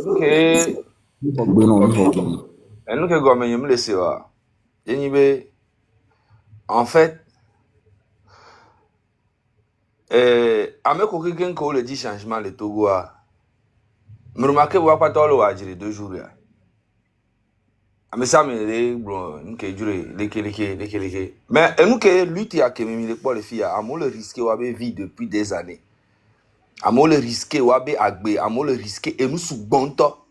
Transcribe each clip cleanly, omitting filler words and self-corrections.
Okay. Et nous que gomme yum laissé wa. Yenibe en fait avec quelqu'un qui le dit changement le Togo a. Me remarquer wa pas tolo wa jiri 2 jours ya. Ame ça me le bro nke jure leke. Mais nous que lutte ya que me le pour les filles a mo le risquer wa be vie depuis des années. A mo le risquer wa be agbe, a mo le risquer et nous sous bonto.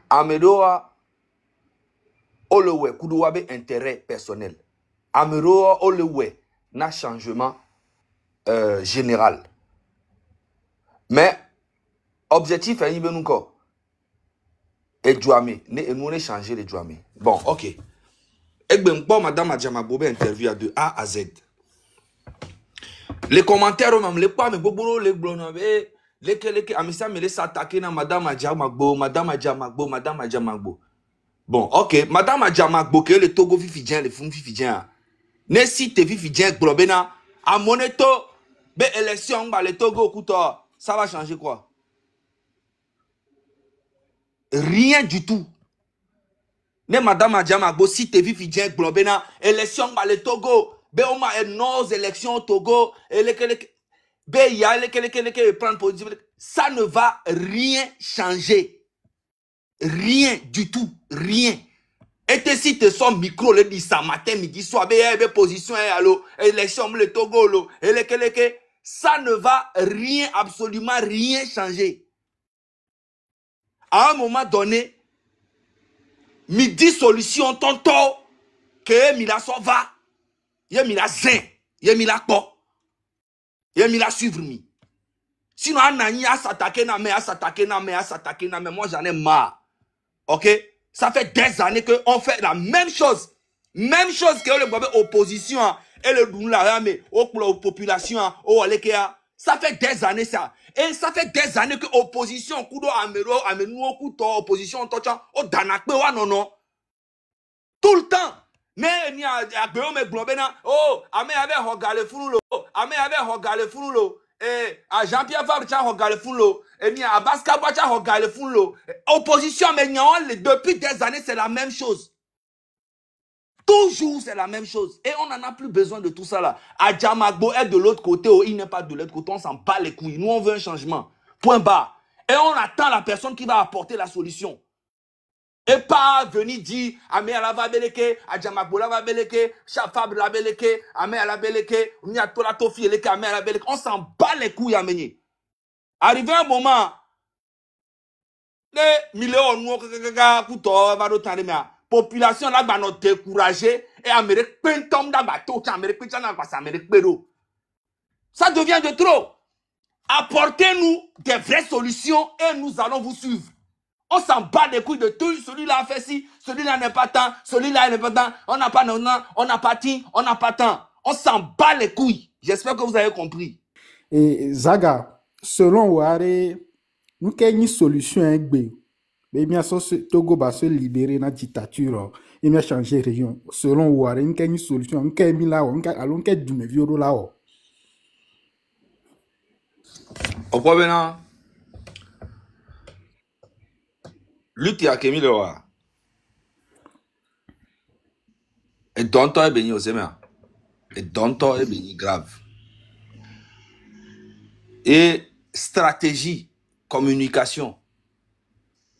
Amedoa Olewe Kuduwabe intérêt personnel. Amero Olewe n'a changement général. Mais objectif est nous encore. Et Djouame, nous changer les Djouame. Bon, ok. Et bien, madame Adjama Bobe interview de A à Z. Les commentaires, même les poids, mais Boboro, les blondes, les amisa, mais les s'attaquer na madame Adjama Bo. Bon, ok. Madame Adjamagbo, que le Togo Fifidien, le Fum Fifidien. Ne si te Fifidien, Globena, à Moneto, be élection, le Togo, ça va changer quoi? Rien du tout. Ne Madame Adjamagbo, si te Fifidien, Globena, élection, le Togo, be oma nos élections au Togo, be ya, prendre position. Ça ne va rien changer. Rien du tout. Rien. Et si tu son micro le dit ça matin, midi, soir, position, élection, le Togo, ça ne va rien, absolument rien changer. À un moment donné, midi solution, tonton, que Mila va, y'a Mila zin, y'a Mila po, y'a Mila suivre mi. Sinon, Anani a s'attaquer na mais moi j'en ai marre. Ok? Ça fait des années qu'on fait la même chose. Même chose que le opposition et le Dounlarame, aux populations, au Alekea. Ça fait des années ça. Et ça fait des années que opposition, Kudo Amero, Amenou, Kuto, opposition, Tocha, au Danakbe, non. Tout le temps. Mais il y a Béome Globena, oh, Amé avait regardé Foulo, Amé avait regardé Foulo. Et à Jean-Pierre Fabre, tu as regardé Foulo. Et ni à Baskaba, tu as regardé Foulo. Opposition, mais depuis des années, c'est la même chose. Toujours, c'est la même chose. Et on n'en a plus besoin de tout ça là. Adjamagbo est de l'autre côté, ou il n'est pas de l'autre côté, on s'en bat les couilles. Nous, on veut un changement. Point barre. Et on attend la personne qui va apporter la solution. Et pas venir dire, Amé à la Vabeleke, Adjamagbo la Vabeleke, Chafab la Beleke, Amé à la Beleke, Miatola Tofi, Amé à la Beleke. On s'en bat les couilles, Améni. Arrivé un moment, les millions de population là va nous décourager et Amérique pentom da bateau Amérique ça devient de trop. Apportez-nous des vraies solutions et nous allons vous suivre. On s'en bat les couilles de tout. Celui-là a fait ci, celui-là n'est pas tant, celui-là n'est pas tant. On n'a pas on n'a pas ti, on n'a pas tant. On s'en bat les couilles. J'espère que vous avez compris. Et Zaga, selon Ouare, nous avons une solution à Gbe. Mais bien sûr, Togo va se libérer de la dictature. Il va changer de région. Selon Ouare, nous avons une solution. Nous avons mis là, nous avons du vieux là. Au problème, lutte à Kémy le roi. Et Danton est béni aux aimants. Et Danton est béni grave. Et stratégie, communication.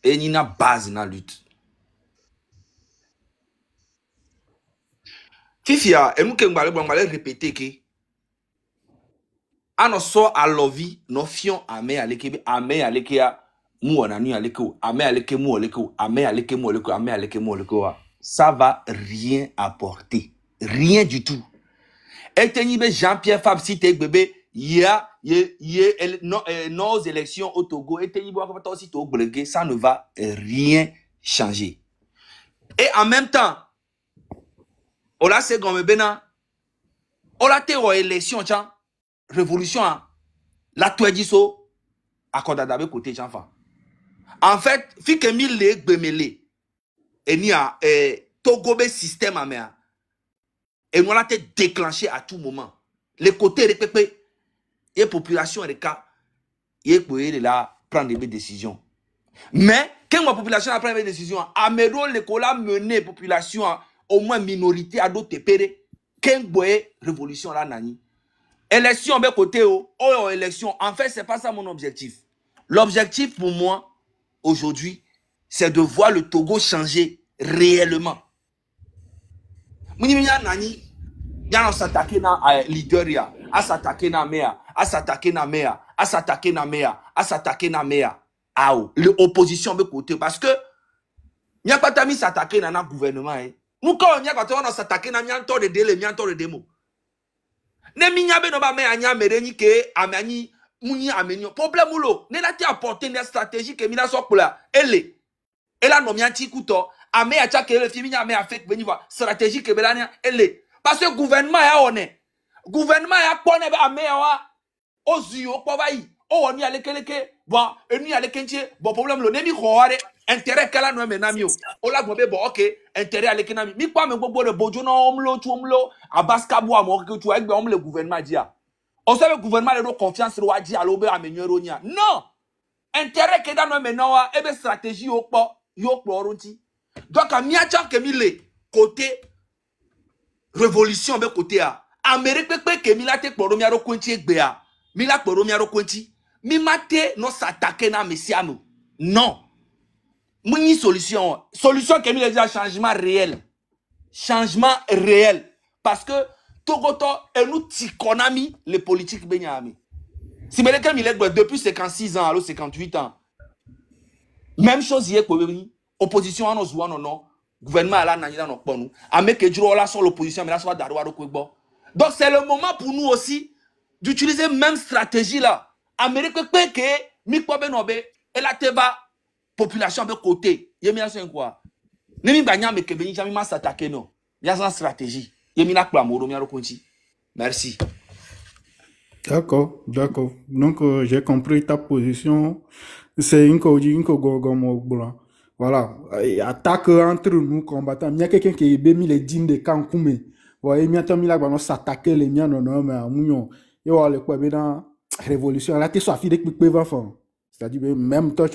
Et il y a une base dans la lutte. Fifia, et nous qui allons répéter que on sort à l'ovi, nos fions amé aleke mou ananu aleko, amé aleke mou aleko, amé aleke mou aleko, amé aleke mou aleko. Ça va rien apporter, rien du tout. Et tenibe Jean-Pierre Fabre si t'es bébé, nos élections au Togo, et tenibe aussi Togo, ça ne va rien changer. Et en même temps, on l'a c'est comme bena, on l'a té aux élections, tiens. Révolution, la touediso, accordadabe côté j'enfant. En fait, fi que mille les gbemele, et ni a togobe système à mer, et nous l'a été déclenché à tout moment. Les côtés répétés, et population de cas, il peut là prendre des décisions. Mais quand la population a pris des décisions, Améro l'école a mené population au moins minorité à d'autres pays. Quand boye révolution là nani. Élection de côté élection. En fait, c'est pas ça mon objectif. L'objectif pour moi aujourd'hui, c'est de voir le Togo changer réellement. Mounia nani, ya s'attaquer na leader ya, à s'attaquer na mea, à s'attaquer na mea, à s'attaquer na mea, à s'attaquer na mea. L'opposition de côté parce que n'y a pas tami s'attaquer dans le gouvernement. Nous quand on y a quand on s'attaquer dans mianto de délai, mianto de démo. Ne minya be no ba me anya mereni ke amani muni amenyo. Problème lo, ne la ti apporter une stratégie que mina so kula. Elle a no mianti kuto, ame a cha ke le fi minya me affect veni va stratégie que belania elle. Parce que gouvernement ya one. Gouvernement ya kone be ame wa ozu o ko bayi. Oh, on y a les keleke, bon, on y a les kenche, bon, problème, le nemi roare, intérêt qu'elle a nommé namio. Oh là, bon, ok, intérêt à l'économie. Mais quoi, mais bon, le bojo, non, omlo, tu omlo, à Baskabo, à moi, que tu as le gouvernement dit. On sait le gouvernement, le confiance, le wadi, à l'aube, à Menyeronia. Non! Intérêt qu'elle a nommé Noa, et bien, stratégie, au port, yo, poronti. Donc, à miacha, que mille, côté, révolution, ben, côté, à Amérique, que mille, te, pour le quinti, béa. Mila, pour le quinti. Mi mate no s'attaquer na messiano. Non. Mouni solution. Solution qui est déjà changement réel. Changement réel. Parce que Togoto et nous tikonami les politiques benyami. Si me lequel depuis 56 ans, alors 58 ans. Même chose hier pour opposition à nos joueurs non. Gouvernement à la nanya non pour nous. Ame que duro là sur l'opposition mais là soit darwa do kwegbo. Donc c'est le moment pour nous aussi d'utiliser même stratégie là. Amérique que mi kwa benobe et la teba population de côté yemi na sen quoi nimi banya me ke beni jami ma s'attaquer non ya sans stratégie yemi na kwa moro mi arokonti. Merci. D'accord, d'accord. Donc, j'ai compris ta position. C'est une blanc. Voilà. Et attaque entre nous combattants. Il y a quelqu'un qui est mis les dîmes de Kankume. Voilà, il y a un là qui s'attaquer les miens non non mais à Mounion. Il y a le quoi dans révolution. Là, tu es sorti de quoi c'est-à-dire même toi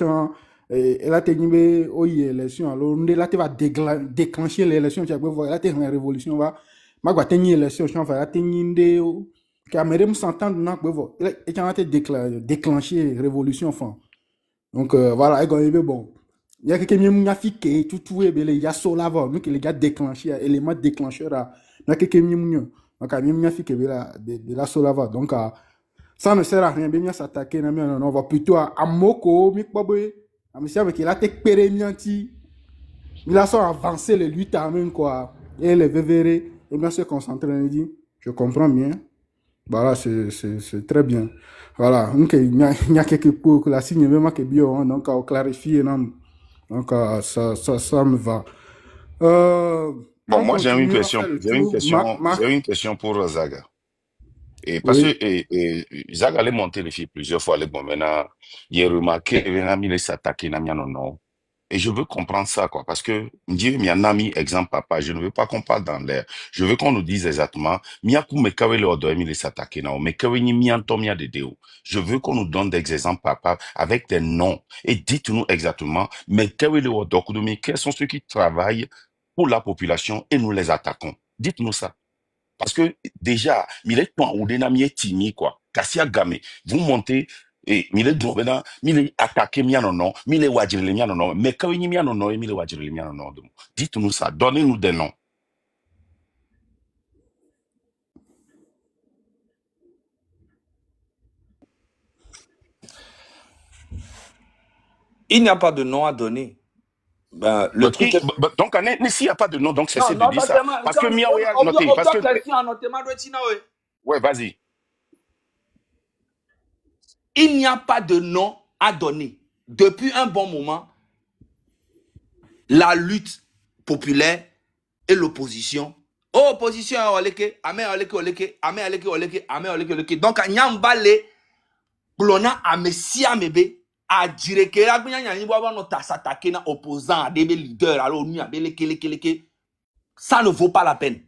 et là tu es oui élection alors là tu vas déclencher l'élection tu vas là tu es en révolution va ma quoi tenir élection tu vas là tenir Cameroun s'entendre n'a pas et tu as déclenché révolution enfin donc voilà et quand bon il y a quelqu'un qui a fait tout il y a sola va donc les gars déclenché élément déclencheur là il y a quelqu'un qui a fait de la sola va donc ça ne sert à rien bien s'attaquer non on va plutôt à Moko mi boboy monsieur avec il a été pérémianti il a sont avancé les luttes armées quoi et les vévérés et bien se concentrer on dit je comprends bien voilà c'est très bien voilà donc il y a quelques points que la signe même que bien donc à clarifier donc ça me va Bon, moi j'ai une question pour Zaga. Et parce oui. que Zaga allait monter les filles plusieurs fois. Bon, maintenant, il a remarqué qu'il s'attaquer à non. Et je veux comprendre ça, quoi. Parce que, Dieu, mi ami, exemple, papa, je ne veux pas qu'on parle dans l'air. Je veux qu'on nous dise exactement, miakou mekawe le odo emi s'attaquer na, mekawe ni mianto mia de deo. Je veux qu'on nous donne des exemples, papa, avec des noms. Et dites-nous exactement, mekawe le odo kudomi, quels sont ceux qui travaillent pour la population et nous les attaquons. Dites-nous ça. Parce que déjà, il est temps où des est timide quoi. Kassia Game, vous montez et il est drôle il est attaqué mia non, il est wajir le mia non, mais quand il mia non, il est wajir le mia non. Dites-nous ça, donnez-nous des noms. Il n'y a pas de nom à donner. Ben, le truc est... Donc, s'il n'y a pas de nom, donc c'est de dire ça. Parce que Miaouya, notez, parce que... Ouais, vas-y. Il n'y a pas de nom à donner. Depuis un bon moment, la lutte populaire et l'opposition. Oh, opposition, oleke, ame oleke, oleke, ame oleke, oleke, ame oleke, oleke. Donc, à Nyambale, Glona, ame si amebe, a dire que la gounya nyani boba no ta s'attaquer na opposant à des leaders alors nous abele kele kele. Ça ne vaut pas la peine.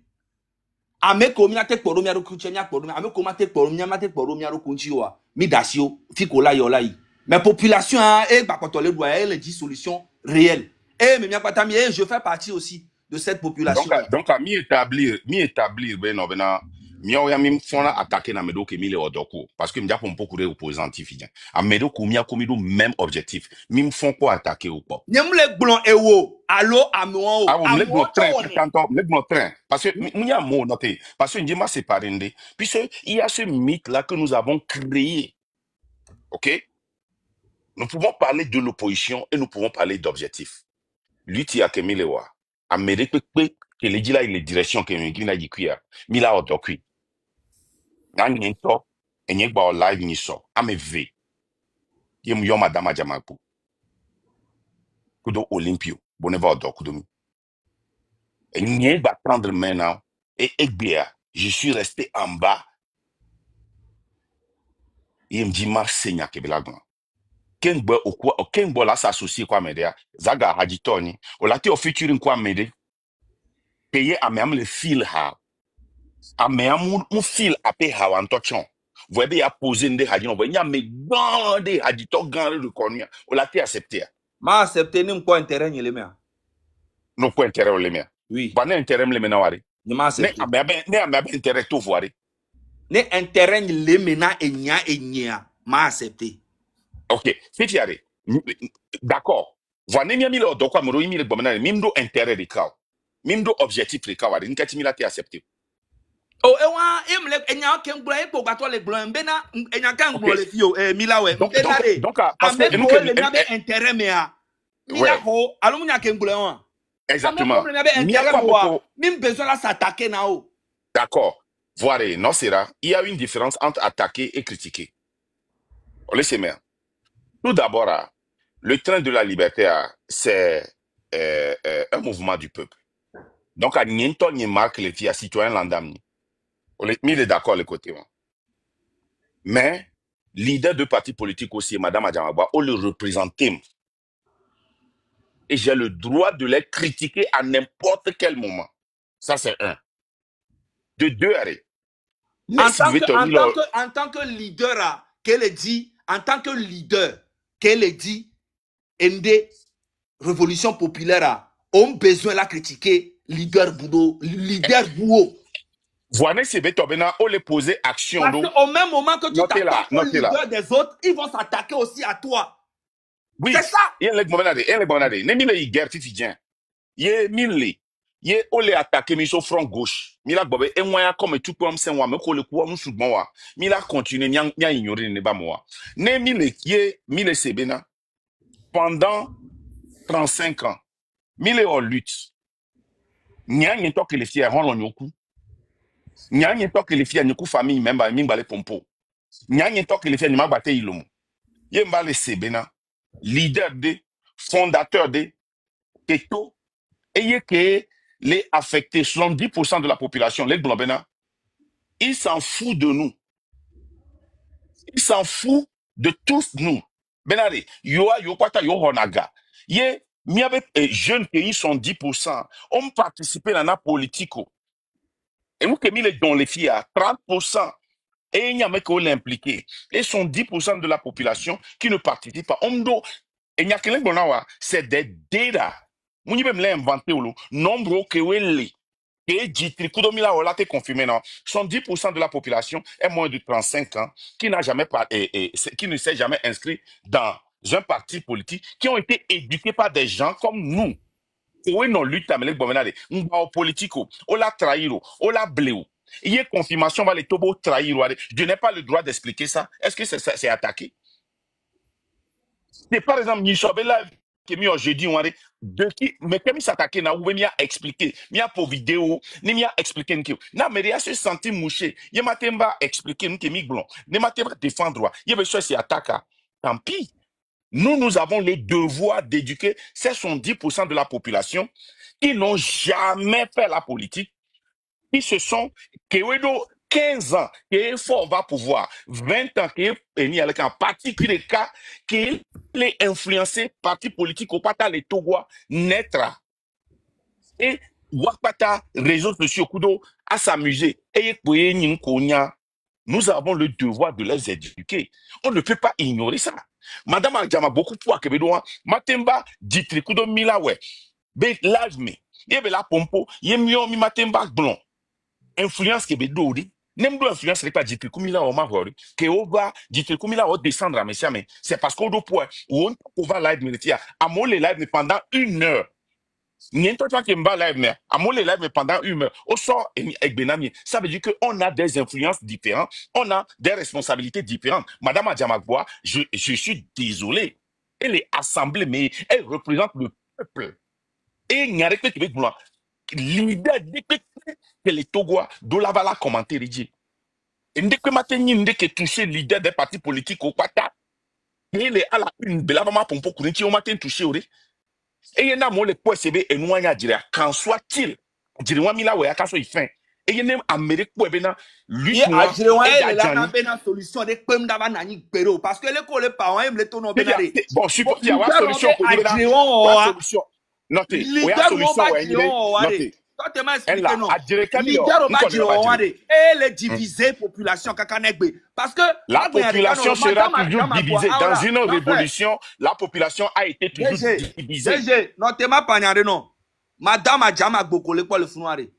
ameko mi ate kporo mi aroku che mi akporo mi ameko ma te kporo mi amate kporo mi aroku nchi wa mi dasio fiko la yo la yi mais population e gbakoto le doit elle dit solution réelle et mi akpata mi je fais partie aussi de cette population là. Donc à mi établir ben non bena mi o ya mi fona attaquer na medo ke mi le odoko parce que mi japon beaucoup de représentatifs bien a medo ko mi a komi do même objectif mi fon ko attaquer ou pas Nyemle glon ewo allo amon ah o me amon to train woni quand me train parce que mi a mot noté parce que ndima c'est parendé puisque il y a ce mythe là que nous avons créé. OK, nous pouvons parler de l'opposition et nous pouvons parler d'objectifs. Lui ti a kemi le wa a mede pe que le dit là il est direction que mi na yikuya mi la odokui na nyento enye gba o live ni so ameve ye mu yo madama jamapu kudo olympio boneva odokudomi enye gba prendre maintenant et egbea je suis resté en bas ye mdi marsenya kebelagon kengbe okwa kengbo la s'associer kwa media zaga hajitoni olati o featuring kwa mede payer amam le fil ha amam mu fil ape ha wantochon voyez ya poser nde hajino voyez nya me gande hajito gan reconnu olati accepter ma accepter ni mko intérêt nyele me no ko intérêt ole mia oui ba ne intérêt me na wari ni ma ne accepter abe intérêt to voari ni intérêt nyele me na enya ma accepter. OK fitiare d'accord voine mi mi le odoko amoro mi le gbomena mi ndo intérêt de ka mi ndo objectif de ka wari nkati mi la te accepter. Oh ewa emle enya ken gbo e po gbato le gbo mbe na enya kan gbo OK le fi o milawe mbe na de parce que nous ameko le mi abe intérêt me a mila ouais ho alo munya ken gbo won exactement ameko le mi abe mi a intérêt pas mo wa beaucoup mi besoin la s'attaquer na o. d'accord voir non sera il y a une différence entre attaquer et critiquer on laisse mais tout d'abord le train de la liberté c'est un mouvement du peuple donc à niento ni marque les filles citoyens landamni on les mis d'accord les côtés mais leader de parti politique aussi madame Adjamagba on le représenter et j'ai le droit de les critiquer à n'importe quel moment ça c'est un de deux arrêts En tant que leader qu'elle dit en tant que leader qu'elle dit ende révolution populaire on besoin la critiquer leader Boudo leader Bouo. Voyez c'est bétobena on les poser action parce donc qu'au même moment que tu t'attaques au leader là. des autres ils vont s'attaquer aussi à toi. Oui c'est ça il les bonade ne mi le guerre titidien ye mille ye ole attaquer mi so front gauche mi la gbobe enwa comme tout comme c'est moi me ko le ko mu sugbon wa mi la continuer nya ignorer ne ba moi ne mi le ye mi le sebena pendant 35 ans mi le en lutte nya nyi to que les fiers on l'onyoku nya nyi to que les fiers nyoku famille même ba mi ngba le pompo nya nyi to que les fiers nyama gbate ilomo ye mba le sebena leader de fondateur de Keto et que les affectés 70% de la population les Blambena ils s'en foutent de nous ils s'en foutent de tous nous benade yo kwata yo honaga ye miabe jeunes qui sont 10% ont participé dans la politique et nous que mis les dans les filles à 30% et il y a mec qui l'impliqué et sont 10% de la population qui ne participe pas omdo et il y a quelqu'un bonawa c'est des data muni be me inventé ou nombre que wele et dit kudomila ola te confirmé non sont 10% de la population est moins de 35 ans qui n'a jamais qui ne s'est jamais inscrit dans un parti politique qui ont été éduqués par des gens comme nous. Oui, non, lutte avec les bonvenades. Ngba politico, on l'a trahiro, on l'a bléo. Il y a confirmation, va les tobo trahiro. Je n'ai pas le droit d'expliquer ça. Est-ce que c'est attaqué? C'est par exemple, Nishabela, qui est mis jeudi, on a de qui, mais comme il s'attaquait, na ouve, m'a expliqué, m'a pour vidéo, ni m'a expliqué, na, mais il a se senti mouché. Il m'a temba expliqué, nous qui mi blond, ne m'a temba défendre, il y avait ça, c'est attaque. Tant pis. Nous avons le devoir d'éduquer ces 70% de la population qui n'ont jamais fait la politique, qui se sont, qui ont 15 ans, qui est fort va pouvoir, 20 ans, qui est avec un particulier cas, qui est influencé parti politique au pata les Togois naître. Et Wakpata, réseaux sociaux, kudo, à s'amuser. Et nous avons le devoir de les éduquer. On ne peut pas ignorer ça. Madame Adjama, beaucoup pour Quebedoa, Matemba, Ditri, kudo, Milawe, be live me, yebe la pompo, yemio mi Matemba blond. Influence Quebedo, nem do influence pas Ditri, kumila o mavori, que oba, Ditri, kumila o descendre à messia, mais c'est parce qu'on doit pouvoir, ou on peut pouvoir live militia, à mon les live pendant 1 heure. Niente toi qui me va live, mais à mon les live pendant 1 heure. Au sort, avec Benami, ça veut dire qu'on a des influences différentes, on a des responsabilités différentes. Madame Adjamagboa, je suis désolé. Elle est assemblée, mais elle représente le peuple. Et il n'y a rien que Québec blanc. L'idée de que les Togois, d'où la va commenter, dit. Et dès que matin, il n'y a que toucher l'idée des partis politiques au Pata. Et il est à la une, de la maman pour courir, au matin touché, et il y a les points CB et nous, qu'en soit-il, dis-moi, Mila, ouais, qu'en soit-il fin. Et il y a une Amérique, ouais, ben, Ye lutte noire, ajrewan et ele la na d'Adjani. be na solution de kpem daba na ni gbero parce que le ko le pa wan le to no be na de Bon, suppose qu'il y a une leader no be solution pour dire là, ajrewan o ouais, wa solution. Notez, ouais, leader no solution, ba ouais, ajrewan o wa de notez. to te ma Elle expliquer là, non Adjire Kadio, leader o nous ba connaissons pas ajrewan wa Adjire. de e le diviser population kaka na gbe parce que La agbe ya de ka population no sera madame toujours madame quoi divisée. Dans ahora une non frère révolution, la population a été toujours divisée. DG non te ma panyade non madame ajama gboko le po le funu wa de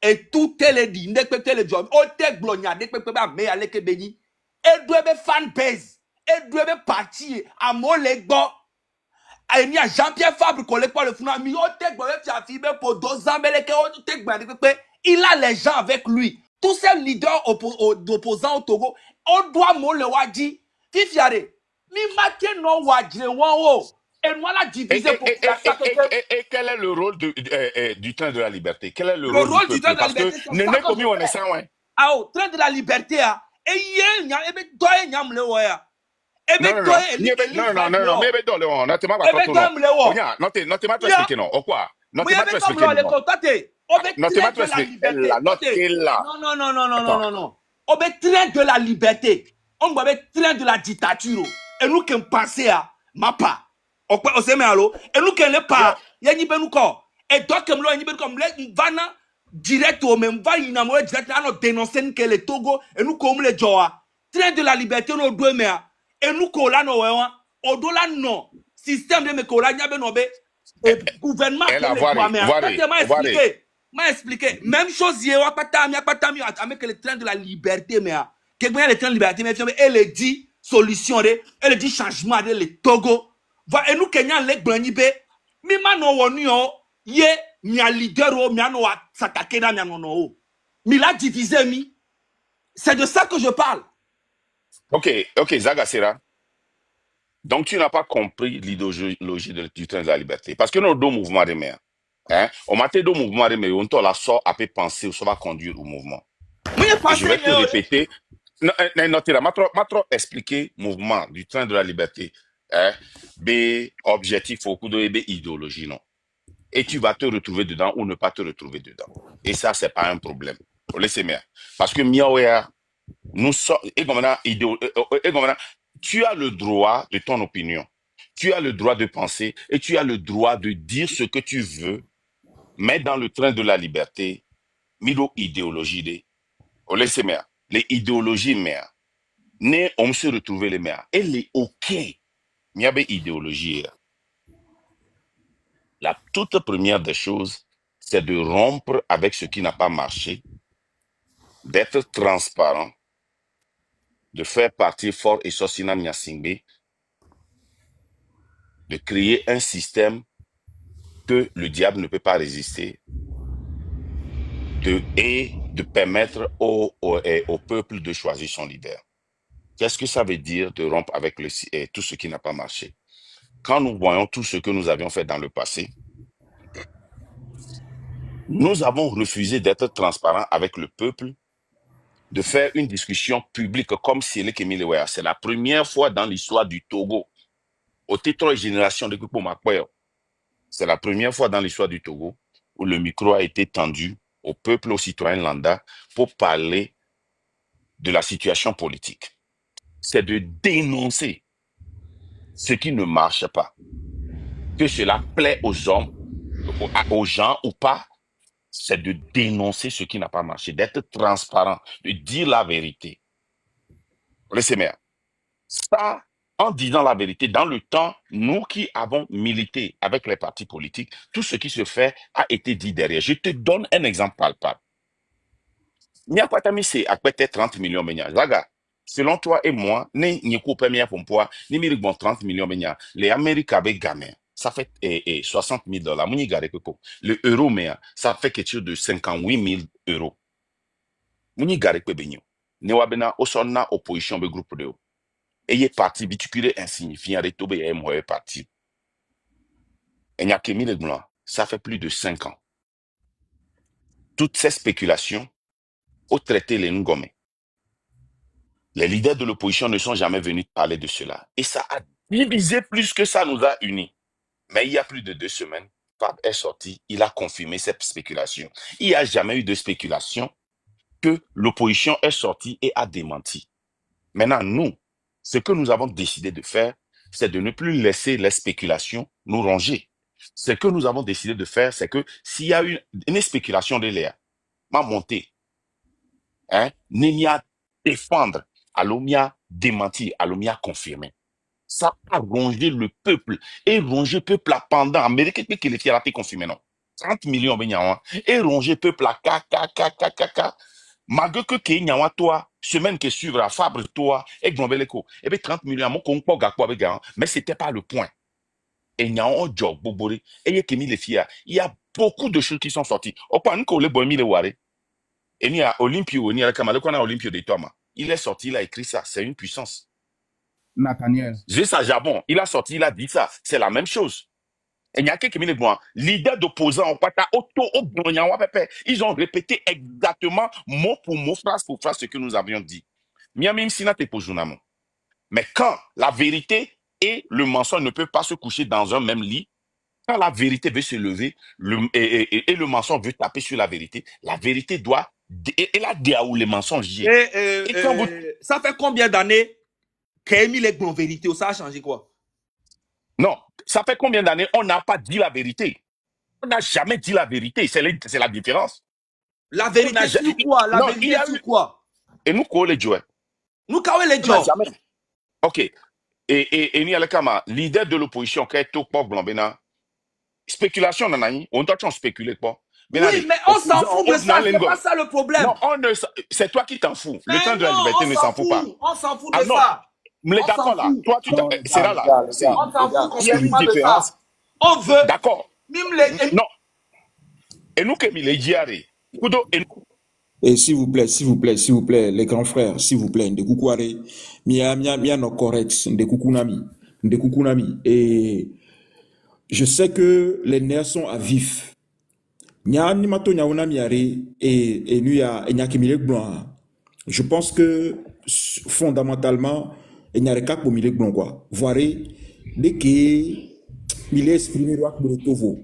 et tout tele di ndekpe tele job o te glonya dekpe ba me ale ke beni e do be fan base e do be parti amole gbo ni a Jean-Pierre Fabre ko le po le funu mi o te gbo be ti afi be po 2 ans bele ke o te gbo dekpe il a les gens avec lui tous ces leaders opposants au Togo on doit mo le waji fifiare mi make no wajire won o et nous la diviser population Et quel est le rôle du train de la liberté? Quel est le le rôle du rôle du temps peuple? de la Parce que liberté, c'est Néné ça que Komi, je on est fais. ça, ouais. Ah, au train de la liberté, ah, et hier, il y a doye nyam le waya. Et Non, bien, non, non. doye, Non, mais dans le on n'a pas et bien, raconté, non. doye le Oh, wo. non, t'es pas Ya, expliqué, non. Oh, quoi? Non, mais t'es il y pas avait comme expliqué, le non. tate. On veut Non, t'es train pas de la expliqué. Elle liberté. là, non, t'es là. Non, non, non, non, non, non, Attends. non, non. On veut train de la liberté. On veut train de la dictature. Et nous qui pensons à ma part. On s'est mis à l'eau. Et nous qui ne pas. Il y a ni ben nous quoi. Et donc, comme là, il y a ni ben comme là, vana direct au même va, il y a un direct à nous dénoncer que les Togo et nous comme les Joa. Train de la liberté, nous deux mais et nous collons nos au dollar non. Système de me coller, il y a ben obé. Et gouvernement Elle a que les Joa mais m'a varé. expliqué. M'a expliqué. Même chose hier, on pas tam avec le train de la liberté mais que bien le train de la liberté mais elle dit solution de, elle dit changement de le Togo. Va et nous Kenya les blanibe. Mi ma no wonu yo ye mi a leader o mi ano wa s'attaquer na mi ano no o. Mi l'a divisé mi. C'est de ça que je parle. Ok, Zaga Sera. Donc, tu n'as pas compris l'idéologie du train de la liberté. Parce que nos deux mouvements de mer, hein, on m'a dit deux mouvements de mer, on t'a la sort à peu penser, ça va conduire au mouvement. Moi je Et pense je vais te répéter, non, tu m'a trop expliqué mouvement du train de la liberté. Hein, B, objectif, au coup de B, idéologie, non. Et tu vas te retrouver dedans ou ne pas te retrouver dedans. Et ça, c'est pas un problème. Laissez-moi. Parce que Miaouya, nous sommes, et comme tu as le droit de ton opinion. Tu as le droit de penser et tu as le droit de dire ce que tu veux, mais dans le train de la liberté, milo idéologie de, laissez-moi. Les idéologies, mère. Ne, on se retrouve les mères. Elle est OK. Il y a des idéologies. La toute première des choses, c'est de rompre avec ce qui n'a pas marché, d'être transparent, de faire partie fort et Sosina Nyasingbe, de créer un système que le diable ne peut pas résister, et de permettre au peuple de choisir son leader. Qu'est-ce que ça veut dire de rompre avec tout ce qui n'a pas marché? Quand nous voyons tout ce que nous avions fait dans le passé, nous avons refusé d'être transparents avec le peuple, de faire une discussion publique comme si elle était. C'est la première fois dans l'histoire du Togo, au titre de génération de Kupo Makweyo, c'est la première fois dans l'histoire du Togo où le micro a été tendu au peuple, aux citoyens lambda pour parler de la situation politique. C'est de dénoncer ce qui ne marche pas. Que cela plaît aux hommes, aux gens ou pas, c'est de dénoncer ce qui n'a pas marché, d'être transparent, de dire la vérité. Laissez moi ça, en disant la vérité, dans le temps, nous qui avons milité avec les partis politiques, tout ce qui se fait a été dit derrière. Je te donne un exemple palpable. Nyapatami c'est à peut-être 30 millions de Zaga. Selon toi et moi, ni coupe mia pour moi, ni miri bon 30 millions de les Américains avec gamin. Ça fait 60 000 dollars. Mouni gare pepo. Le euro mea, ça fait quelque chose de 58 000 euros. Mouni gare pe benyo. Ne wabena osonna opposition be groupe de haut. Ayez parti biticule insignifiant de tobe et moi parti. Et n'y a que mille blancs. Ça fait plus de 5 ans. Toutes ces spéculations ont traité les Ngome. Les leaders de l'opposition ne sont jamais venus parler de cela. Et ça a divisé plus que ça nous a unis. Mais il y a plus de 2 semaines, Pape est sorti, il a confirmé cette spéculation. Il n'y a jamais eu de spéculation que l'opposition est sortie et a démenti. Maintenant, nous, ce que nous avons décidé de faire, c'est de ne plus laisser les spéculations nous ronger. Ce que nous avons décidé de faire, c'est que s'il y a une spéculation de l'air, m'a monté, hein, Nemia défendre, Alomia démentir, Alomia confirmer. Ça a rongé le peuple. Et rongé le peuple à pendant. Amérique, qui est raté confirmé, non. 30 millions, ben, et rongé le peuple à ka. Malgré que Kenyawa, toi, semaine qui suivra, Fabre, toi, et Globeleco, et bien 30 millions, mon con, avec un, mais c'était pas le point. Et n'y a un job, Bobori, et y a Kemi les filles, il y a beaucoup de choses qui sont sorties. Au point que les bomis les ware, et il y a Olympio, il y a Kamale, qu'on a Olympio de Thomas. Il est sorti, il a écrit ça, c'est une puissance. Nathaniel. J'ai ça, Jabon, il a sorti, il a dit ça, c'est la même chose. Et il y a quelques minutes, leader d'opposants, ils ont répété exactement, mot pour mot, phrase pour phrase, ce que nous avions dit. Miamim Sinate Pojunamo. Mais quand la vérité et le mensonge ne peuvent pas se coucher dans un même lit, quand la vérité veut se lever et le mensonge veut taper sur la vérité doit. Et là, où les mensonges y est. Et quand vous... Ça fait combien d'années qu'Emile est en vérité? Ça a changé quoi? Non, ça fait combien d'années on n'a pas dit la vérité? On n'a jamais dit la vérité. C'est la différence. La vérité sur quoi? La vérité sur quoi? Et nous, quoi les jouets? Nous, quoi les jouets? Jamais. Ok. Et ni alekama, leader de l'opposition, qui est tout pauvre blanc, spéculation, on doit spéculer quoi? Oui, mais on s'en fout de ça, c'est pas ça le problème. Non, c'est toi qui t'en fous. Le temps de la liberté ne s'en fout pas. On s'en fout de ça. Mais d'accord là, toi tu c'est là. On s'en fout, il y a une différence. On veut. D'accord. Non. Et nous, Kémy, les diarrhées. Et s'il vous plaît, les grands frères, s'il vous plaît, de Koukware, mia no correct, de Kukunami. Et je sais que les nerfs sont à vif. Nya ni mato nya una miare et nous ya nya Kemile Blanc. Je pense que fondamentalement il n'y a pas pour Mille Blanc quoi. Voirez dès que il est exprimé roi pour le tovo.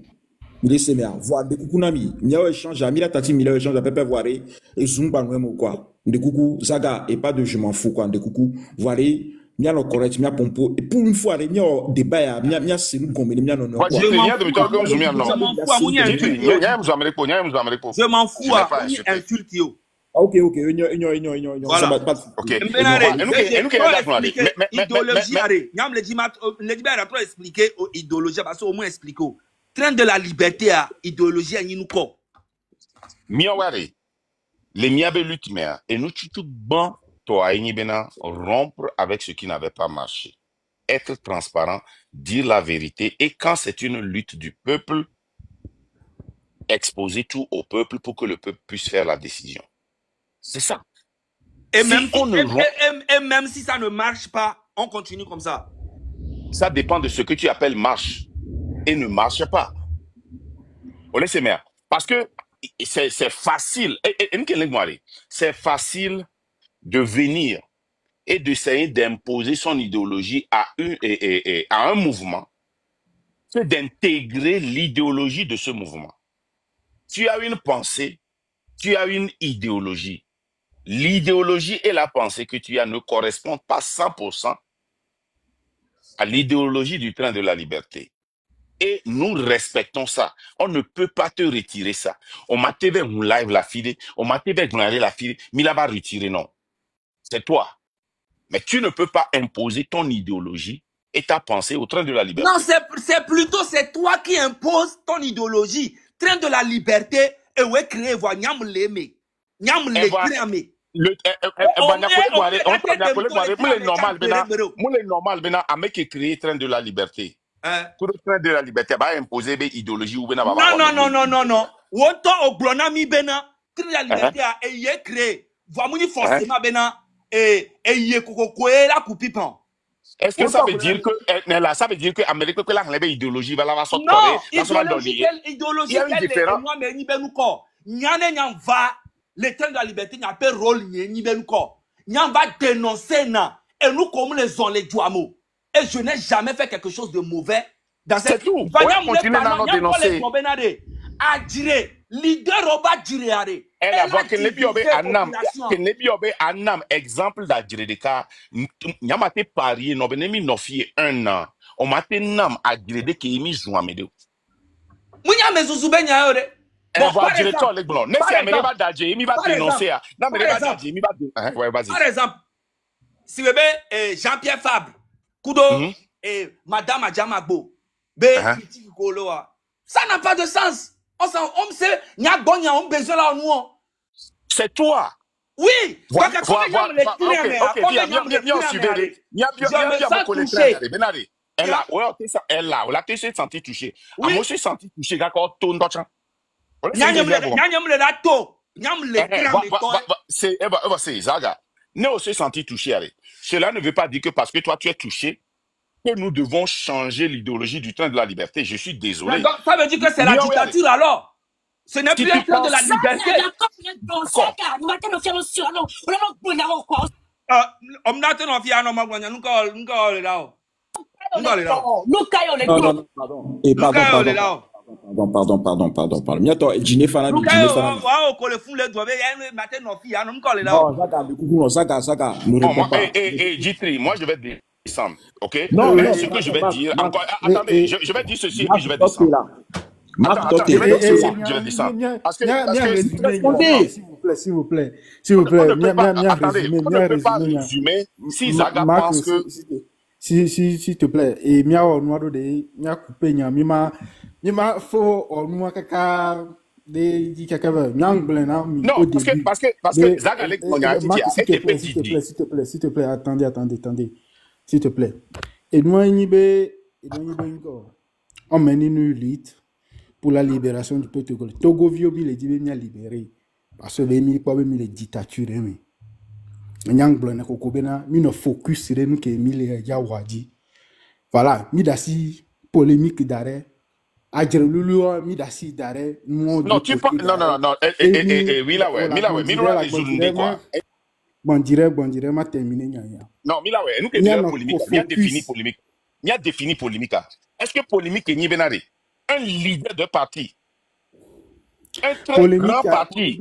Il est sémé voir de Kukunami. Nya échange à Mila Tati Mila échange à Pepe voirez et Zumba nous quoi. De coucou Zaga et pas de je m'en fous quoi de coucou voirez Mia no correct, mia pompo. Et pour une fois, mia débat, mia c'est nous comme mia non. Je m'en fous à insulte yo. Ok. Voilà. Ok. Idéologie, allez. Nyam le dit à trop expliquer idéologie parce au moins expliquer. Train de la liberté à idéologie à nous quoi. Mia wari. Les miabe lutte mea et nous tout bon. Toi, rompre avec ce qui n'avait pas marché. Être transparent, dire la vérité. Et quand c'est une lutte du peuple, exposer tout au peuple pour que le peuple puisse faire la décision. C'est ça. Et, si même si ça ne marche pas, on continue comme ça. Ça dépend de ce que tu appelles marche et ne marche pas. On laisse mère. Parce que c'est facile. C'est facile de venir et d'essayer d'imposer son idéologie à un mouvement, c'est d'intégrer l'idéologie de ce mouvement. Tu as une pensée, tu as une idéologie. L'idéologie et la pensée que tu as ne correspondent pas 100% à l'idéologie du train de la liberté. Et nous respectons ça. On ne peut pas te retirer ça. On m'a TV un live la fille, on m'a TV la fille, mais là va retirer non. C'est toi. Mais tu ne peux pas imposer ton idéologie et ta pensée au train de la liberté. Non, c'est plutôt c'est toi qui imposes ton idéologie. Train de la liberté et ouais créer voir nyam l'aimer. Nyam le créer. Le normal bena a mec créé train de la liberté. Pour le train de la liberté ba imposer be idéologie ou bena ba. Non. Wonto oglona mi bena train de la liberté a yé créé. Voimuni forcément bena et yé kokokoé la coupipan. Est-ce que ça veut dire que ça veut dire que Amérique que la idéologie va la sortir? Non, idéologie quelle moi mais ni benu ko. Nyane nyam va l'éternel de la liberté n'a pas rôle ni benu ko. Nyam va dénoncer na et nous comme les on les douamo. Et je n'ai jamais fait quelque chose de mauvais dans cette. C'est tout. On continue à nous dénoncer. A dire leader oba dire are. Elle a voix que ne biobe anam exemple d'agire de cas nyamate parier no benemi no fie 1 an. On m'a nam agire de ki mi jouamedo. Munya mezuzu benya ore. Bon, par exemple, si bébé Jean-Pierre Fabre, Kudo et Madame Adjamagbo, critique Goloa, ça n'a pas de sens. On sait, il y a besoin là nous. C'est toi. Oui. Elle a été senti touché. Oui. Moi, je suis senti touché. C'est Zaga. Nous aussi senti touché. Cela ne veut pas dire que parce que toi tu es touché que nous devons changer l'idéologie du train de la liberté. Je suis désolé. Donc, ça veut dire que c'est la dictature alors. Ce n'est plus un train de la liberté. Pardon. Miato, Djine Fana. Jitri, moi je vais descendre, ok? Non, mais ce que je vais dire, encore, attendez, je vais dire ceci et puis je vais descendre. Attends, je vais descendre. Parce que, s'il vous plaît. Attendez, on ne peut pas résumer si Zaga pense que... S'il te plaît, et mia o noado de mia couper nya mima fo o noa kaka de di kaka ba nyangle na mi. Non, parce que Zaga lek monya s'il te plaît, attendez. S'il te plaît. Et nous nibe ko on mène une lutte pour la libération du peuple togolais. Togo vio bi le dibe mia libéré parce que mi pas mi les dictatures mi. Nyangble na kokobena mi no focus sur nous que mille ya wadi voilà mi dasi polémique d'arrêt ajerululu mi dasi d'arrêt non tu pas non Milawe mi doit résoudre quoi bon dirait ma terminé nyanya non Milawe nous que dire polémique il a défini polémique est-ce que polémique est ni benare un leader de parti un très grand parti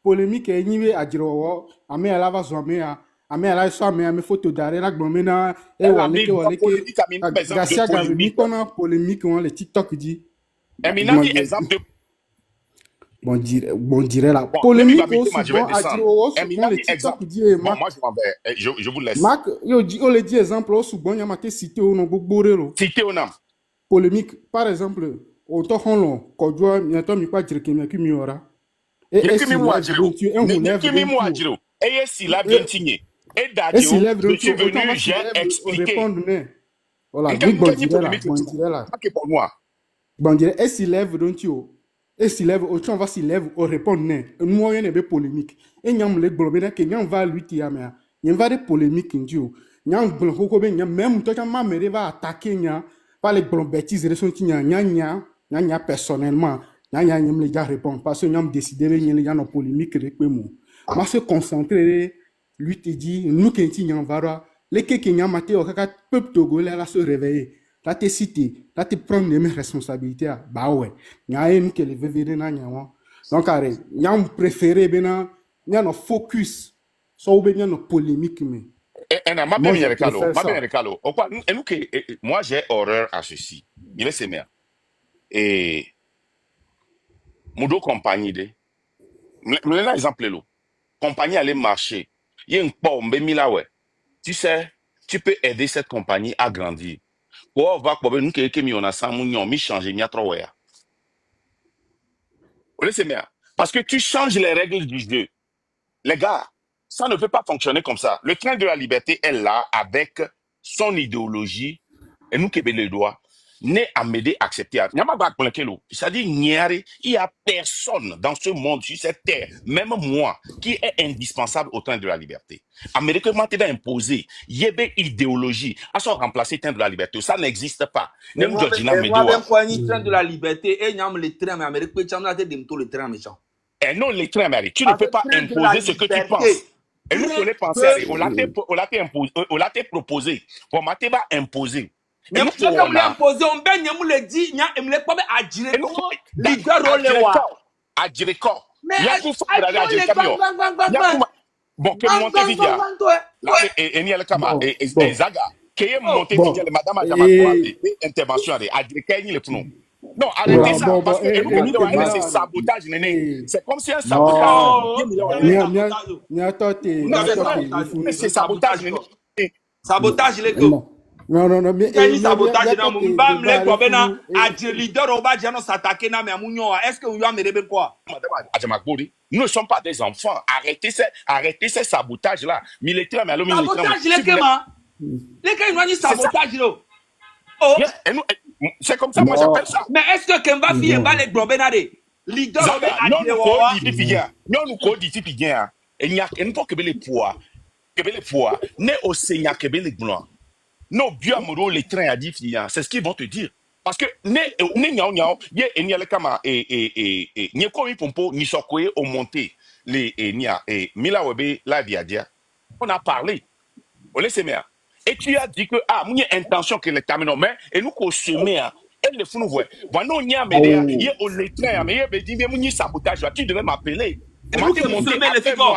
polémique est nié à Djiro, Amé à la Vazomea, Amé à la Somme, Amé photo d'arrêt, la Glomena, et Garcia Gavini, qu'on a polémique, on les TikTok dit. Exemple de. Bon dirait la polémique aussi, à Djiro, les TikTok dit, moi je m'en vais, je vous laisse. Marc, on le dit exemple, au Soubon, Yamate cité au nom Borero. Cité au nom. Polémique, par exemple, au Tohonlo, Kodjoa, Miato Mikwa Djirkemia Kimiora. Et je suis venu j'ai expliqué. Voilà, et s'il lève, don't you? Et s'il lève, on va s'il lève, on répond non. Nous, on est polémique. Et nous, les globés, qui nous va lui tirer, mais il y a des polémiques, nous, même toi, ma mère va attaquer, par les bêtises, personnellement. Les gars répondent parce que nous avons décidé de faire une polémique avec nous. Moi, se concentrer, lui te dit, nous qui sommes en les qui sont maté au peuple togolais là se réveiller. Là, te citer, là, te prendre les mêmes responsabilités. Bah ouais, il y a une qui les veut venir dans donc, nous préféré, nous avons focus sur une polémique. Moi, je préfère ça. Moi, j'ai horreur à ceci. Il est sémère. Et, Moudou compagnie de. Maintenant, exemple, là. Compagnie allait marcher. Il y a une pomme, ouais. Tu sais, tu peux aider cette compagnie à grandir. Pour voir que nous, quelqu'un, on a 100 millions, mi changer, mi a trop, ouais. Vous laissez bien. Parce que tu changes les règles du jeu. Les gars, ça ne peut pas fonctionner comme ça. Le train de la liberté est là avec son idéologie et nous qui le doigt. Né à m'aider à accepter. C'est-à-dire, il n'y a personne dans ce monde, sur cette terre, même moi, qui est indispensable au train de la liberté. Amérique m'a imposé, il y a une idéologie, à son remplacer le train de la liberté. Ça n'existe pas. Même Georgina Moi, Medoa. le train de la liberté, et nous le train, mais Amérique peut changer le train méchant. Et non, les trains, Amérique, tu ne peux pas imposer ce que tu penses. Et nous, on les pensait, on l'a proposé. Bon, ma va imposer. Mais nous, on l'a imposé, on ben, nous le dit, nous le pas à dire, leader rolewa. À Djiréko. Mais il y a tout ça pour aller à Djiréko. Bon, que monter Vidia. Et Niel Kama, et Zaga, qui est monté Vidia, madame a jamais intervention à Djiréko, il est pour nous. Non, arrêtez ça, parce que c'est sabotage, néné. C'est comme si un sabotage. C'est sabotage, néné. Sabotage, les gars. Non, mais. Sabotage, est-ce que vous avez quoi? Nous ne sommes pas des enfants. Arrêtez ces sabotages-là. Sabotage, les gars, les gars, ils ont dit sabotage, là. Oh. C'est comme ça, moi j'appelle ça. Mais est-ce que Kemba Fille va les Globénade? Leader, non, nous codifie bien. Et il n'y a qu'un peu que les poids. Né au Seigneur que les blancs. Non, bien amoureux, les trains à dire, c'est ce qu'ils vont te dire. Parce que, n'y a quoi pompo, ni sokoé au monté, les nia, et Mila Webe, la Diadia. On a parlé. On laisse mère. Et tu as dit que, il y a intention que les terminons, mais, et nous, qu'on se met, elle le fou, ouais. Voilà, on y a, mais, il y a au lettrain, mais il y a dit, sabotage, tu devais m'appeler. Et nous, comme semer les ficots.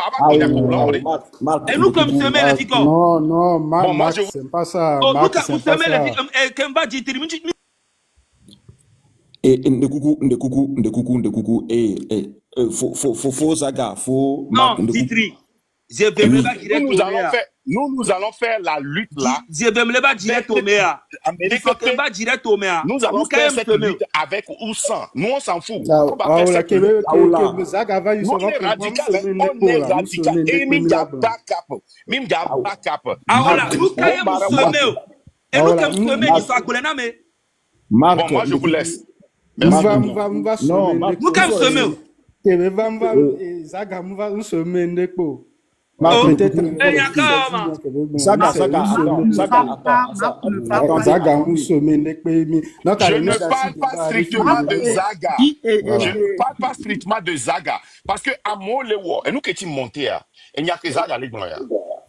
Et nous, comme semer les ficots. Non, Marc, c'est pas ça. Marc, c'est pas ça. Kemba dit, et Ndekoukou, faux Zaga, faux. Non, Ditri. Nous allons faire la lutte là. Nous allons faire cette lutte avec ou sans. Nous, on s'en fout. On va faire cette lutte. Nous, on est radical. On est radical. Et Mimja backup. Bon, moi, je vous laisse. Merci. Je ne parle pas strictement de Zaga. Je ne parle pas strictement de Zaga. Parce que à Molewo, et nous qui sommes montés, il n'y a que Zaga les Gloria.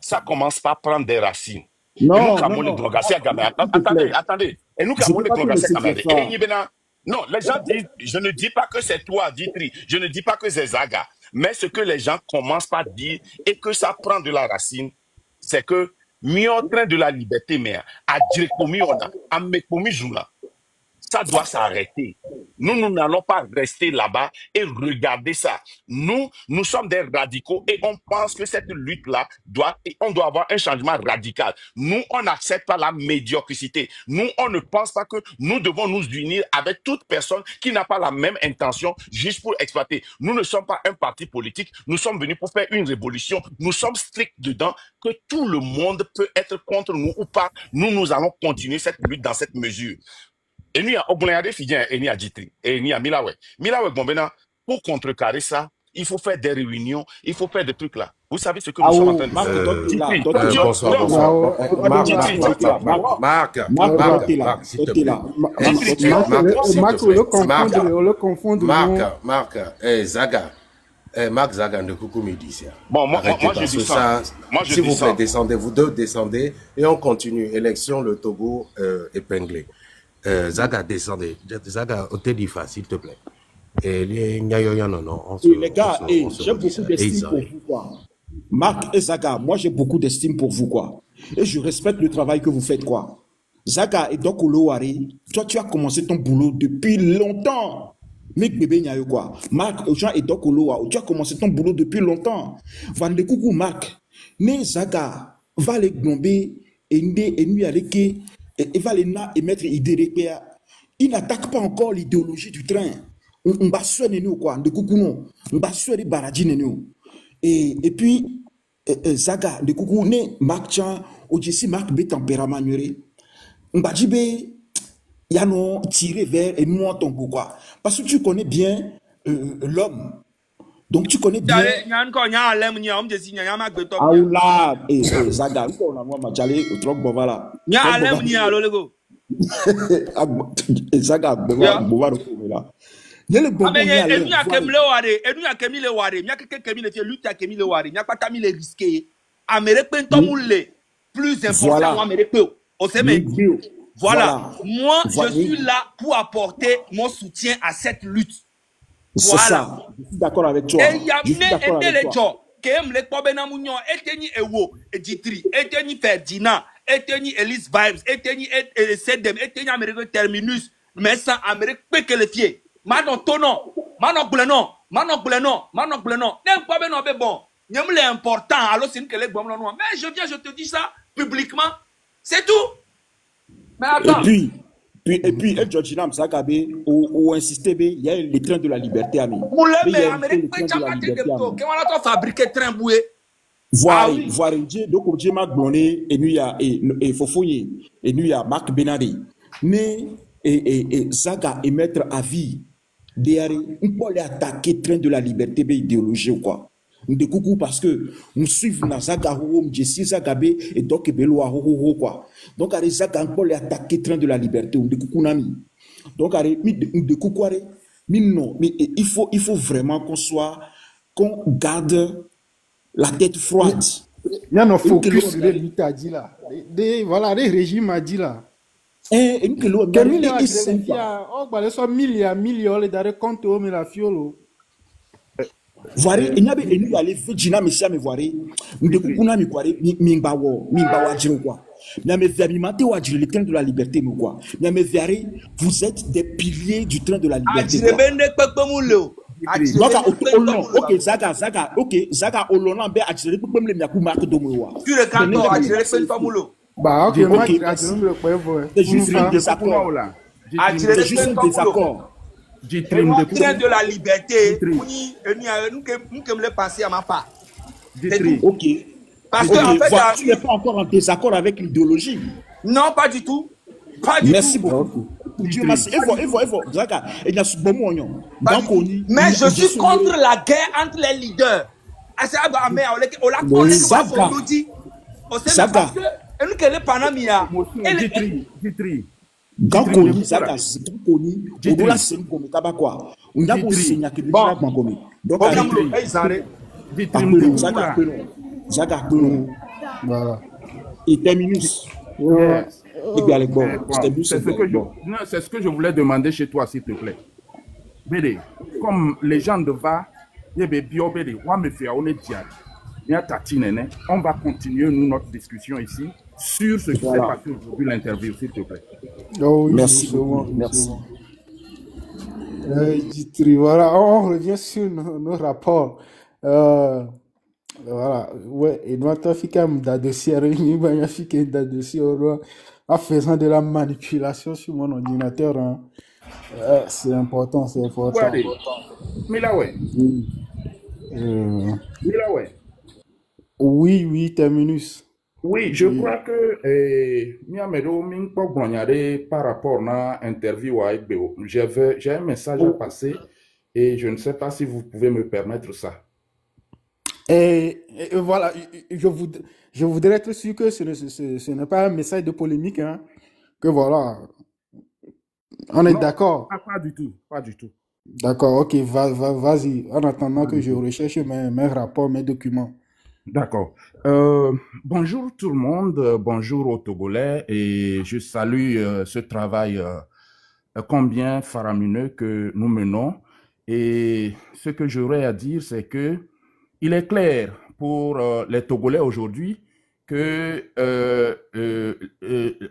Ça commence par prendre des racines. Non, attendez. Et nous qui avons les non, les gens disent, je ne dis pas que c'est toi, Ditri. Je ne dis pas que c'est Zaga. Mais ce que les gens commencent par dire et que ça prend de la racine, c'est que mieux train de la liberté, mais à dire à ça doit s'arrêter. Nous n'allons pas rester là-bas et regarder ça. Nous sommes des radicaux et on pense que cette lutte-là on doit avoir un changement radical. Nous, on n'accepte pas la médiocrité. Nous, on ne pense pas que nous devons nous unir avec toute personne qui n'a pas la même intention juste pour exploiter. Nous ne sommes pas un parti politique. Nous sommes venus pour faire une révolution. Nous sommes stricts dedans que tout le monde peut être contre nous ou pas. Nous allons continuer cette lutte dans cette mesure. Et nous, au Boulangade Fidien, et nous, à Ditri, et nous, à Milawe. Milawe, bon, maintenant, pour contrecarrer ça, il faut faire des réunions, il faut faire des trucs là. Vous savez ce que nous sommes en train de faire. Marc, Zaga. Marc Zaga de Coucou Médicia. Bon, moi je dis ça. S'il vous plaît, descendez, vous deux descendez et on continue. Élection, le Togo épinglé. Zaga, descendez. Zaga, on te dit s'il te plaît. Et les gars, j'ai beaucoup d'estime pour vous, quoi. Marc et Zaga, moi j'ai beaucoup d'estime pour vous, quoi. Et je respecte le travail que vous faites, quoi. Zaga et Dokolo Ware, toi, tu as commencé ton boulot depuis longtemps. Mec bébé n'y a eu quoi. Marc, Jean et Dokolo Ware, tu as commencé ton boulot depuis longtemps. Van de coucou, Marc. Ne Zaga, va les gnomber et nous aller que, et va les na et mettre idée. Il n'attaque pas encore l'idéologie du train. On va soigner nous, quoi. De coucou, non. On va soigner Baradine, nous. Et puis, Zaga, de coucou, ne Marc Chan, Odjessi Marc B tempérament nuré. Mbadjibé, il y a non tiré vers et nous ton quoi. Parce que tu connais bien l'homme. Donc tu connais bien. Aoula, et Zaga, on a moi Madjale, au troc Bovala. Zaga, Bovala, là. Il y a le bon plus important, voilà. Moi, je suis là pour apporter mon soutien à cette lutte. C'est ça. Je suis d'accord avec toi. Et il y a les gens qui aiment les Pobena Mounion, Eteni Ewo, Editri, Eteni Ferdinand, Eteni Elise Vibes, Eteni Sedem, Eteni Amérique Terminus, mais ça, Amérique Pekeletier. Manon Tonon, Manon Blenon, Manon Blenon, Manon Blenon. N'aime pas Benon, mais bon. N'aime l'important, alors c'est une que les bombes noires. Mais je viens, je te dis ça publiquement. C'est tout. Mais attends. Et puis, Georgina Msakabe, ou insister, il y a les trains de la liberté, ami. Voir donc j'ai Magloné, et nous y a Fofoye, et nous y a Marc Benari. Mais, et Zaga émettre avis, on peut les attaquer le train de la liberté, idéologie ou quoi. De coucou parce que nous suivons Zaga Jessi Zagabe et donc Beloa quoi. Donc à Zaga encore les attaquer train de la liberté de coucou nami. Donc à de coucou non mais il faut vraiment qu'on garde la tête froide. Il y a un focus sur l'État a dit là. Voilà, les régimes a dit là. Et nous que l'on a millions de compte au la fiolo. Voir il n'y a pas de aller Virginia Messia me voir de kuna mi kware mimbawa djiro quoi mais vermimate wa djiro le train de la liberté me quoi mais verrez vous êtes des piliers du train de la liberté ok Zaga olona be adjire pepem le miaku marque do mowa tu le canton adjire pentomulo bah ok c'est juste un désaccord c'est juste un désaccord. Le train de la liberté, nous le passer à ma part. Ok. Parce que en fait, tu n'es pas encore en désaccord avec l'idéologie. Non, pas du tout. Pas du merci tout. Beaucoup. Dieu merci. Mais je suis contre la guerre entre les leaders. Donc, Zaga, Odola Senko, Tabakwa. On a aussi un donc, Zaga, voilà. Et terminus. C'est ce que je voulais demander chez toi, s'il te plaît. Bédé, comme les gens de Va, on va continuer nous, notre discussion ici sur ce qui s'est passé aujourd'hui, l'interview, s'il te plaît. Oh, oui, merci beaucoup. Merci. Voilà, on revient sur nos rapports. Voilà, ouais, et nous avons fait un dossier, en faisant de la manipulation sur mon ordinateur. Hein. C'est important, c'est important. Milawe. Milawe. Oui, terminus. Oui, je crois que par rapport à l'interview avec Béo, j'ai un message à passer et je ne sais pas si vous pouvez me permettre ça. Et voilà, je voudrais être sûr que ce n'est pas un message de polémique, hein, que voilà, on est d'accord. Pas du tout, pas du tout. D'accord, ok, vas-y, en attendant que je recherche mes rapports, mes documents. D'accord. Bonjour tout le monde, bonjour aux Togolais et je salue ce travail combien faramineux que nous menons. Et ce que j'aurais à dire, c'est que il est clair pour les Togolais aujourd'hui que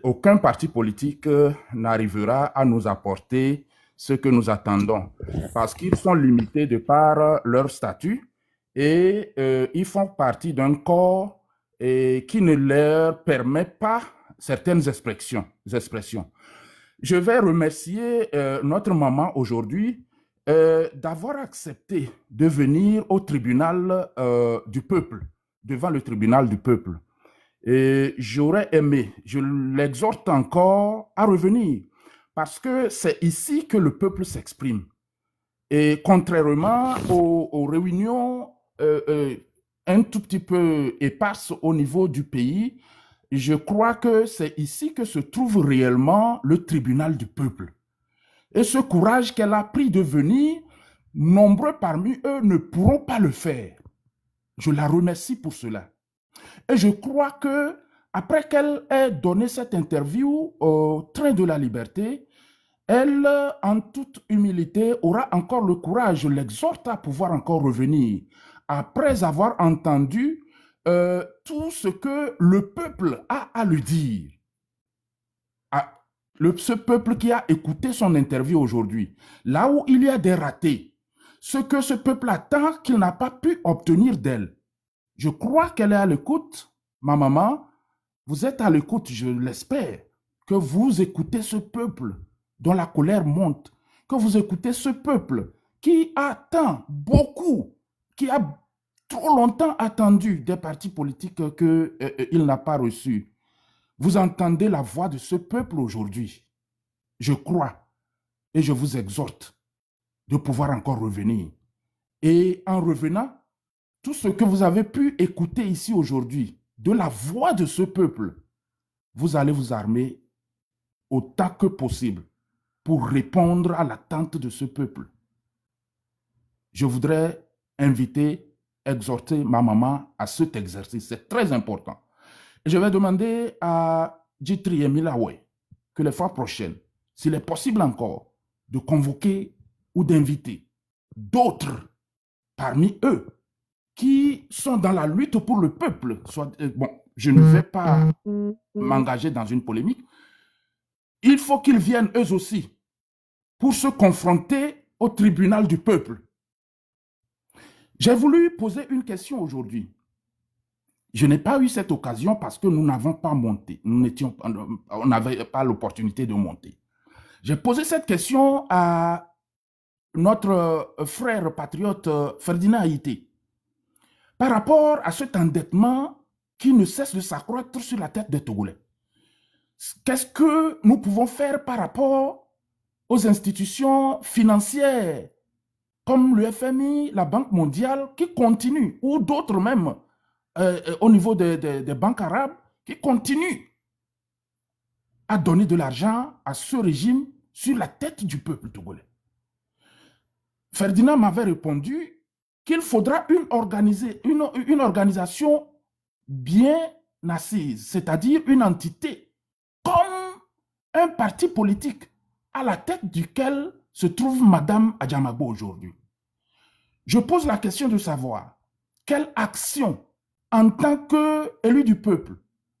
aucun parti politique n'arrivera à nous apporter ce que nous attendons, parce qu'ils sont limités de par leur statut et ils font partie d'un corps qui ne leur permet pas certaines expressions. Je vais remercier notre maman aujourd'hui d'avoir accepté de venir au tribunal du peuple, devant le tribunal du peuple. Et j'aurais aimé, je l'exhorte encore à revenir, parce que c'est ici que le peuple s'exprime. Et contrairement aux réunions un tout petit peu éparses au niveau du pays, je crois que c'est ici que se trouve réellement le tribunal du peuple. Et ce courage qu'elle a pris de venir, nombreux parmi eux ne pourront pas le faire. Je la remercie pour cela. Et je crois que après qu'elle ait donné cette interview au Train de la Liberté, elle, en toute humilité, aura encore le courage, je l'exhorte à pouvoir encore revenir, après avoir entendu tout ce que le peuple a à lui dire. Ce peuple qui a écouté son interview aujourd'hui, là où il y a des ratés, ce que ce peuple attend qu'il n'a pas pu obtenir d'elle. Je crois qu'elle est à l'écoute. Ma maman, vous êtes à l'écoute, je l'espère, que vous écoutez ce peuple dont la colère monte, que vous écoutez ce peuple qui attend beaucoup, qui a trop longtemps attendu des partis politiques qu'il n'a pas reçus. Vous entendez la voix de ce peuple aujourd'hui. Je crois et je vous exhorte de pouvoir encore revenir. Et en revenant, tout ce que vous avez pu écouter ici aujourd'hui, de la voix de ce peuple, vous allez vous armer autant que possible pour répondre à l'attente de ce peuple. Je voudrais inviter, exhorter ma maman à cet exercice. C'est très important. Je vais demander à Djitri Emilawe que les fois prochaines, s'il est possible encore, de convoquer ou d'inviter d'autres parmi eux qui sont dans la lutte pour le peuple. Bon, je ne vais pas m'engager dans une polémique. Il faut qu'ils viennent eux aussi pour se confronter au tribunal du peuple. J'ai voulu poser une question aujourd'hui. Je n'ai pas eu cette occasion parce que nous n'avons pas monté. On n'avait pas l'opportunité de monter. J'ai posé cette question à notre frère patriote Ferdinand Haïté par rapport à cet endettement qui ne cesse de s'accroître sur la tête des Togolais. Qu'est-ce que nous pouvons faire par rapport aux institutions financières comme le FMI, la Banque mondiale qui continuent, ou d'autres même au niveau des banques arabes qui continuent à donner de l'argent à ce régime sur la tête du peuple togolais. Ferdinand m'avait répondu qu'il faudra une organisation bien assise, c'est-à-dire une entité comme un parti politique à la tête duquel se trouve Madame Adjamabo aujourd'hui. Je pose la question de savoir quelle action en tant qu'élu du peuple,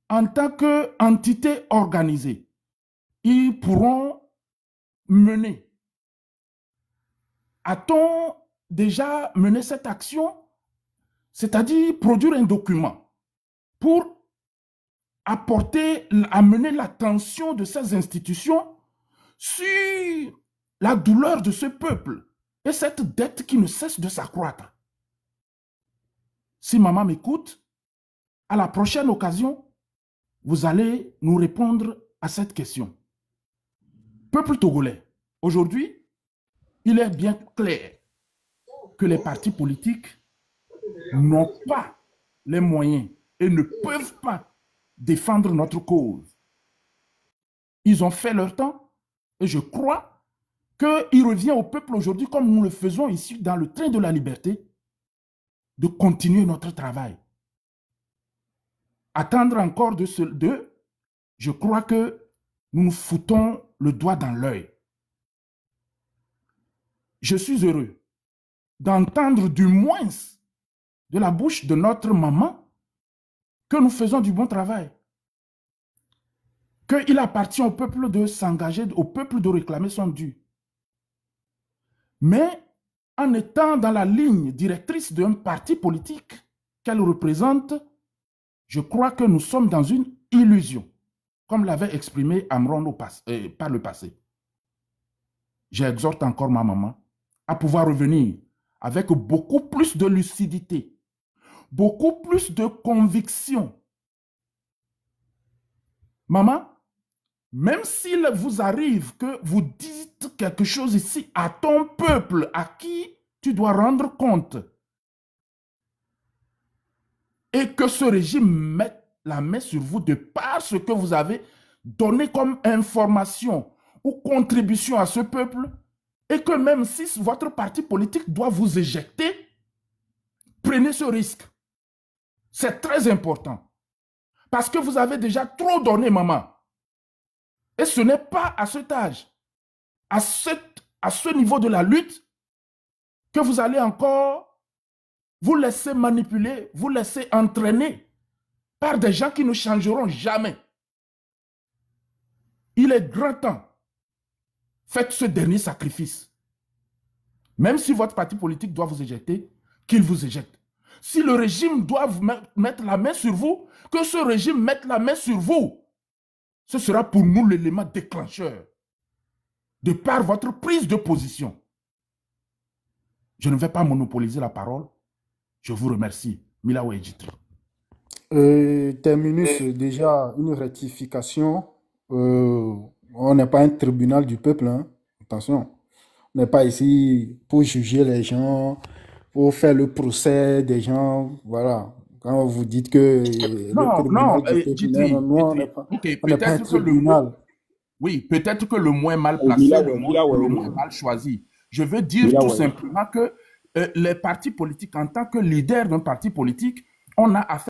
en tant qu'entité organisée, ils pourront mener. A-t-on déjà mené cette action, c'est-à-dire produire un document pour amener l'attention de ces institutions sur la douleur de ce peuple et cette dette qui ne cesse de s'accroître? Si maman m'écoute, à la prochaine occasion, vous allez nous répondre à cette question. Peuple togolais, aujourd'hui, il est bien clair que les partis politiques n'ont pas les moyens et ne peuvent pas défendre notre cause. Ils ont fait leur temps et je crois qu'il revient au peuple aujourd'hui, comme nous le faisons ici dans le train de la liberté, de continuer notre travail. Attendre encore d'eux, je crois que nous nous foutons le doigt dans l'œil. Je suis heureux d'entendre du moins de la bouche de notre maman que nous faisons du bon travail, qu'il appartient au peuple de s'engager, au peuple de réclamer son dû. Mais en étant dans la ligne directrice d'un parti politique qu'elle représente, je crois que nous sommes dans une illusion, comme l'avait exprimé Amron par le passé. J'exhorte encore ma maman à pouvoir revenir avec beaucoup plus de lucidité, beaucoup plus de conviction. Maman, même s'il vous arrive que vous dites quelque chose ici à ton peuple, à qui tu dois rendre compte, et que ce régime mette la main sur vous de par ce que vous avez donné comme information ou contribution à ce peuple, et que même si votre parti politique doit vous éjecter, prenez ce risque. C'est très important. Parce que vous avez déjà trop donné, maman. Et ce n'est pas à cet âge, à ce niveau de la lutte, que vous allez encore vous laisser manipuler, vous laisser entraîner par des gens qui ne changeront jamais. Il est grand temps. Faites ce dernier sacrifice. Même si votre parti politique doit vous éjecter, qu'il vous éjecte. Si le régime doit mettre la main sur vous, que ce régime mette la main sur vous. Ce sera pour nous l'élément déclencheur de par votre prise de position. Je ne vais pas monopoliser la parole. Je vous remercie. Milaou Ejitri. Terminus, déjà une rectification. On n'est pas un tribunal du peuple. Hein. Attention. On n'est pas ici pour juger les gens, pour faire le procès des gens. Voilà. Quand vous dites que le tribunal du peuple, on n'est pas un tribunal. Oui, peut-être que le moins mal placé, le moins mal choisi. Je veux dire tout simplement que les partis politiques, en tant que leader d'un parti politique, on a affaire